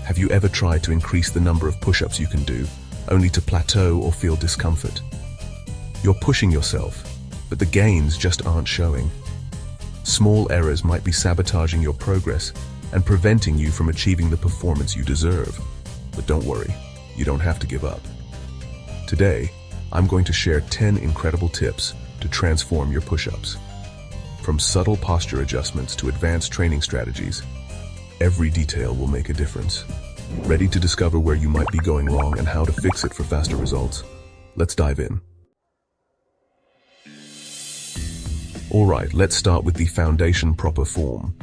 Have you ever tried to increase the number of push-ups you can do, only to plateau or feel discomfort? You're pushing yourself, but the gains just aren't showing. Small errors might be sabotaging your progress and preventing you from achieving the performance you deserve. But don't worry, you don't have to give up. Today, I'm going to share 10 incredible tips to transform your push-ups. From subtle posture adjustments to advanced training strategies, every detail will make a difference. Ready to discover where you might be going wrong and how to fix it for faster results? Let's dive in. Alright, let's start with the foundation: proper form.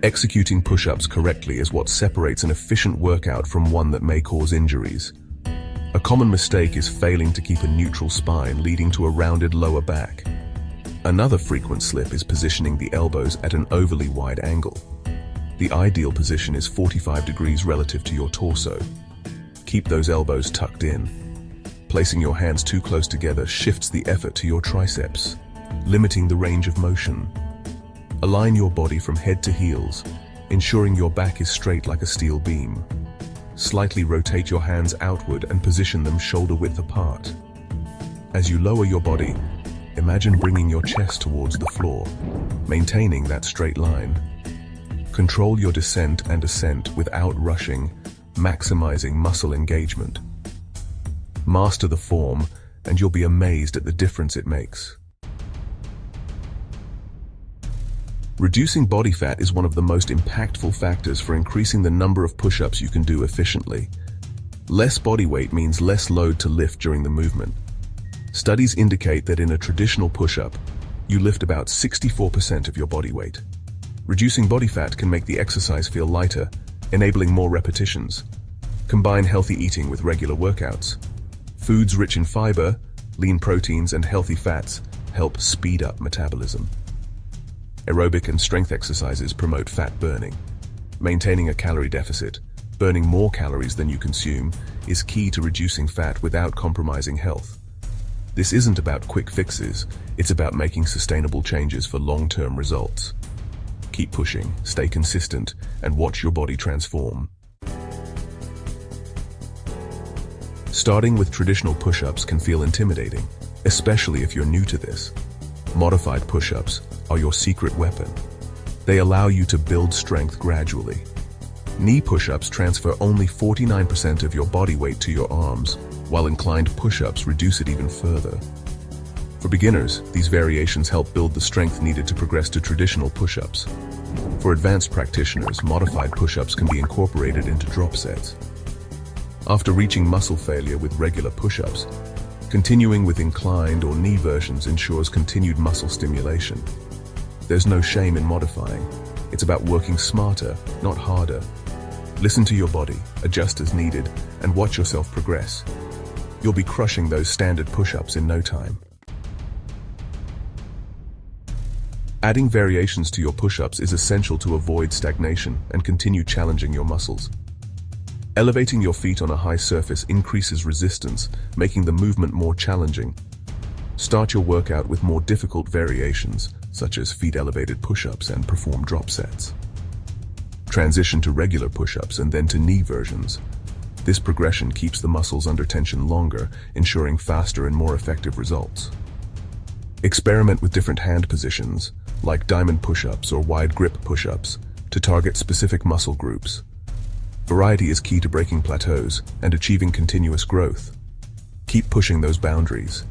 Executing push-ups correctly is what separates an efficient workout from one that may cause injuries. A common mistake is failing to keep a neutral spine, leading to a rounded lower back. Another frequent slip is positioning the elbows at an overly wide angle. The ideal position is 45 degrees relative to your torso. Keep those elbows tucked in. Placing your hands too close together shifts the effort to your triceps, limiting the range of motion. Align your body from head to heels, ensuring your back is straight like a steel beam. Slightly rotate your hands outward and position them shoulder-width apart. As you lower your body, imagine bringing your chest towards the floor, maintaining that straight line. Control your descent and ascent without rushing, maximizing muscle engagement. Master the form, and you'll be amazed at the difference it makes. Reducing body fat is one of the most impactful factors for increasing the number of push-ups you can do efficiently. Less body weight means less load to lift during the movement. Studies indicate that in a traditional push-up, you lift about 64% of your body weight. Reducing body fat can make the exercise feel lighter, enabling more repetitions. Combine healthy eating with regular workouts. Foods rich in fiber, lean proteins, and healthy fats help speed up metabolism. Aerobic and strength exercises promote fat burning. Maintaining a calorie deficit, burning more calories than you consume, is key to reducing fat without compromising health. This isn't about quick fixes, it's about making sustainable changes for long-term results. Keep pushing, stay consistent, and watch your body transform. Starting with traditional push-ups can feel intimidating, especially if you're new to this. Modified push-ups are your secret weapon. They allow you to build strength gradually. Knee push-ups transfer only 49% of your body weight to your arms, while inclined push-ups reduce it even further. For beginners, these variations help build the strength needed to progress to traditional push-ups. For advanced practitioners, modified push-ups can be incorporated into drop sets. After reaching muscle failure with regular push-ups, continuing with inclined or knee versions ensures continued muscle stimulation. There's no shame in modifying. It's about working smarter, not harder. Listen to your body, adjust as needed, and watch yourself progress. You'll be crushing those standard push-ups in no time. Adding variations to your push-ups is essential to avoid stagnation and continue challenging your muscles. Elevating your feet on a high surface increases resistance, making the movement more challenging. Start your workout with more difficult variations, such as feet-elevated push-ups, and perform drop sets. Transition to regular push-ups and then to knee versions. This progression keeps the muscles under tension longer, ensuring faster and more effective results. Experiment with different hand positions, like diamond push-ups or wide grip push-ups, to target specific muscle groups. Variety is key to breaking plateaus and achieving continuous growth. Keep pushing those boundaries.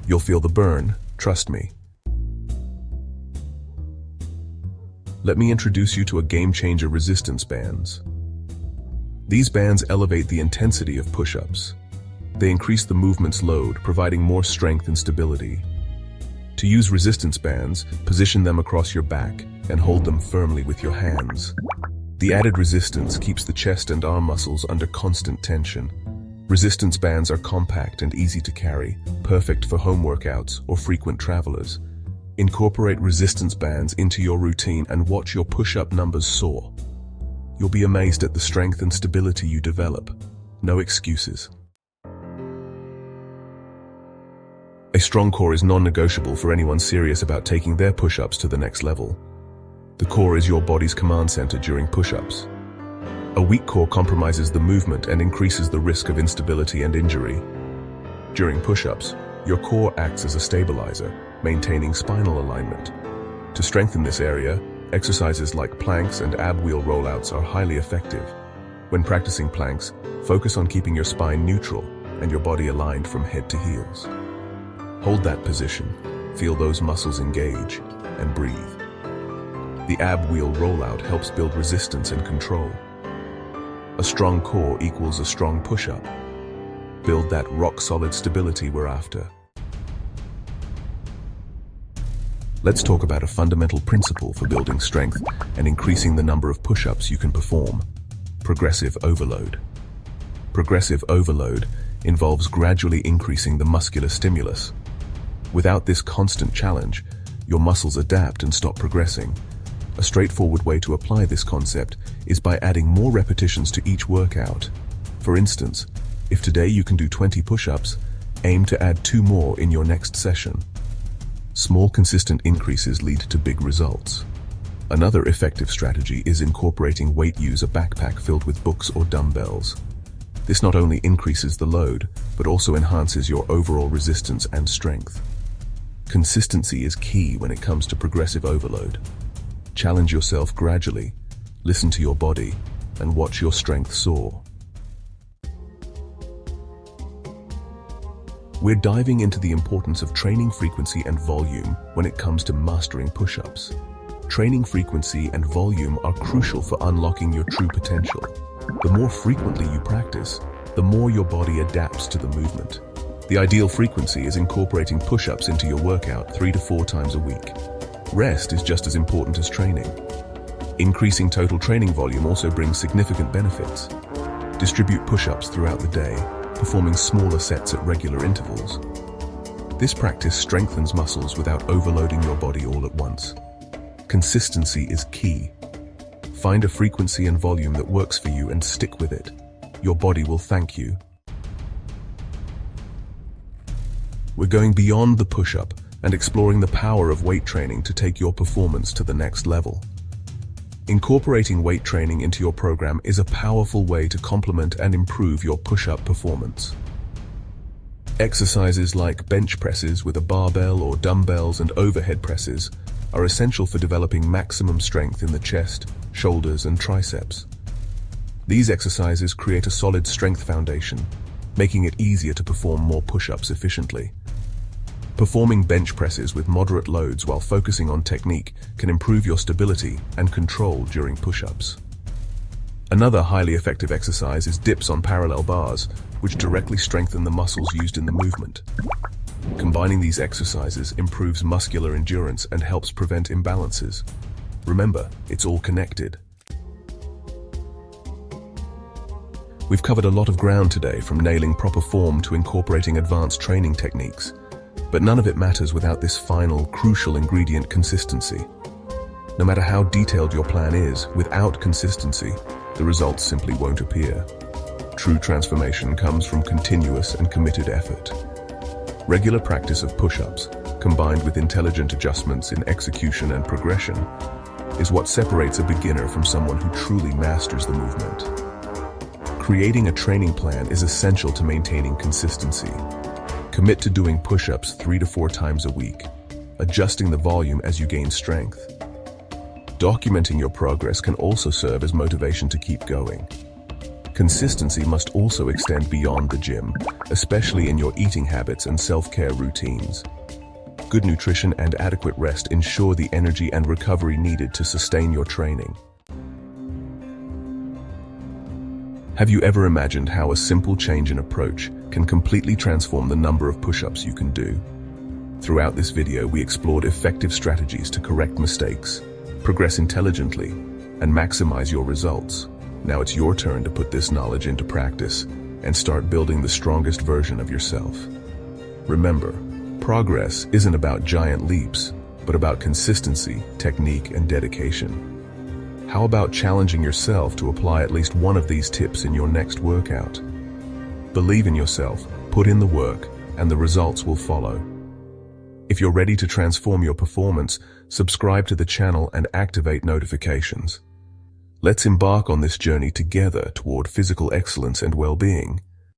You'll feel the burn, trust me. Let me introduce you to a game-changer: resistance bands. These bands elevate the intensity of push-ups. They increase the movement's load, providing more strength and stability. To use resistance bands, position them across your back and hold them firmly with your hands. The added resistance keeps the chest and arm muscles under constant tension. Resistance bands are compact and easy to carry, perfect for home workouts or frequent travelers. Incorporate resistance bands into your routine and watch your push-up numbers soar. You'll be amazed at the strength and stability you develop. No excuses. A strong core is non-negotiable for anyone serious about taking their push-ups to the next level. The core is your body's command center during push-ups. A weak core compromises the movement and increases the risk of instability and injury. During push-ups, your core acts as a stabilizer, maintaining spinal alignment. To strengthen this area, exercises like planks and ab wheel rollouts are highly effective. When practicing planks, focus on keeping your spine neutral and your body aligned from head to heels. Hold that position, feel those muscles engage, and breathe. The ab wheel rollout helps build resistance and control. A strong core equals a strong push-up. Build that rock-solid stability we're after. Let's talk about a fundamental principle for building strength and increasing the number of push-ups you can perform: progressive overload. Progressive overload involves gradually increasing the muscular stimulus. Without this constant challenge, your muscles adapt and stop progressing. A straightforward way to apply this concept is by adding more repetitions to each workout. For instance, if today you can do 20 push-ups, aim to add 2 more in your next session. Small, consistent increases lead to big results. Another effective strategy is incorporating weight use, a backpack filled with books or dumbbells. This not only increases the load, but also enhances your overall resistance and strength. Consistency is key when it comes to progressive overload. Challenge yourself gradually, listen to your body, and watch your strength soar. We're diving into the importance of training frequency and volume when it comes to mastering push-ups. Training frequency and volume are crucial for unlocking your true potential. The more frequently you practice, the more your body adapts to the movement. The ideal frequency is incorporating push-ups into your workout 3 to 4 times a week. Rest is just as important as training. Increasing total training volume also brings significant benefits. Distribute push-ups throughout the day, performing smaller sets at regular intervals. This practice strengthens muscles without overloading your body all at once. Consistency is key. Find a frequency and volume that works for you and stick with it. Your body will thank you. We're going beyond the push-up and exploring the power of weight training to take your performance to the next level. Incorporating weight training into your program is a powerful way to complement and improve your push-up performance. Exercises like bench presses with a barbell or dumbbells and overhead presses are essential for developing maximum strength in the chest, shoulders, and triceps. These exercises create a solid strength foundation, making it easier to perform more push-ups efficiently. Performing bench presses with moderate loads while focusing on technique can improve your stability and control during push-ups. Another highly effective exercise is dips on parallel bars, which directly strengthen the muscles used in the movement. Combining these exercises improves muscular endurance and helps prevent imbalances. Remember, it's all connected. We've covered a lot of ground today, from nailing proper form to incorporating advanced training techniques. But none of it matters without this final, crucial ingredient: consistency. No matter how detailed your plan is, without consistency, the results simply won't appear. True transformation comes from continuous and committed effort. Regular practice of push-ups, combined with intelligent adjustments in execution and progression, is what separates a beginner from someone who truly masters the movement. Creating a training plan is essential to maintaining consistency. Commit to doing push-ups 3 to 4 times a week, adjusting the volume as you gain strength. Documenting your progress can also serve as motivation to keep going. Consistency must also extend beyond the gym, especially in your eating habits and self-care routines. Good nutrition and adequate rest ensure the energy and recovery needed to sustain your training. Have you ever imagined how a simple change in approach can completely transform the number of push-ups you can do? Throughout this video, we explored effective strategies to correct mistakes, progress intelligently, and maximize your results. Now it's your turn to put this knowledge into practice and start building the strongest version of yourself. Remember, progress isn't about giant leaps, but about consistency, technique, and dedication. How about challenging yourself to apply at least one of these tips in your next workout? Believe in yourself, put in the work, and the results will follow. If you're ready to transform your performance, subscribe to the channel and activate notifications. Let's embark on this journey together toward physical excellence and well-being.